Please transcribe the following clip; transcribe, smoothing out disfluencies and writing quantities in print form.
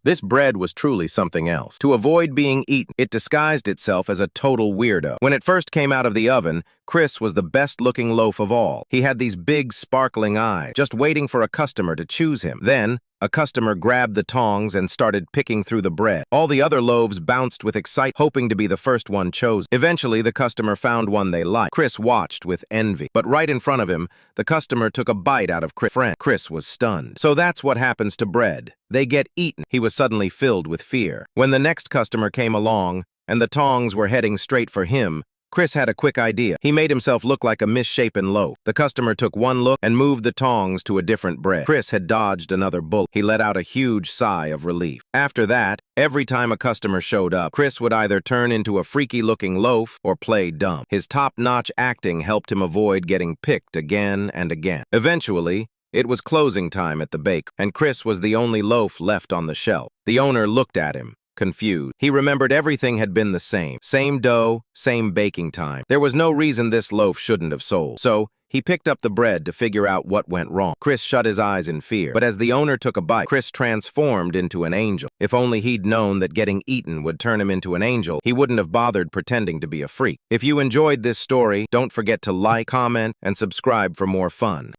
This bread was truly something else. To avoid being eaten, it disguised itself as a total weirdo. When it first came out of the oven, Chris was the best-looking loaf of all. He had these big, sparkling eyes, just waiting for a customer to choose him. Then, a customer grabbed the tongs and started picking through the bread. All the other loaves bounced with excitement, hoping to be the first one chosen. Eventually, the customer found one they liked. Chris watched with envy. But right in front of him, the customer took a bite out of Chris' friend. Chris was stunned. So that's what happens to bread. They get eaten. He was suddenly filled with fear. When the next customer came along, and the tongs were heading straight for him, Chris had a quick idea. He made himself look like a misshapen loaf. The customer took one look and moved the tongs to a different bread. Chris had dodged another bullet. He let out a huge sigh of relief. After that, every time a customer showed up, Chris would either turn into a freaky-looking loaf or play dumb. His top-notch acting helped him avoid getting picked again and again. Eventually, it was closing time at the bake, and Chris was the only loaf left on the shelf. The owner looked at him, confused. He remembered everything had been the same. Same dough, same baking time. There was no reason this loaf shouldn't have sold. So, he picked up the bread to figure out what went wrong. Chris shut his eyes in fear. But as the owner took a bite, Chris transformed into an angel. If only he'd known that getting eaten would turn him into an angel, he wouldn't have bothered pretending to be a freak. If you enjoyed this story, don't forget to like, comment, and subscribe for more fun.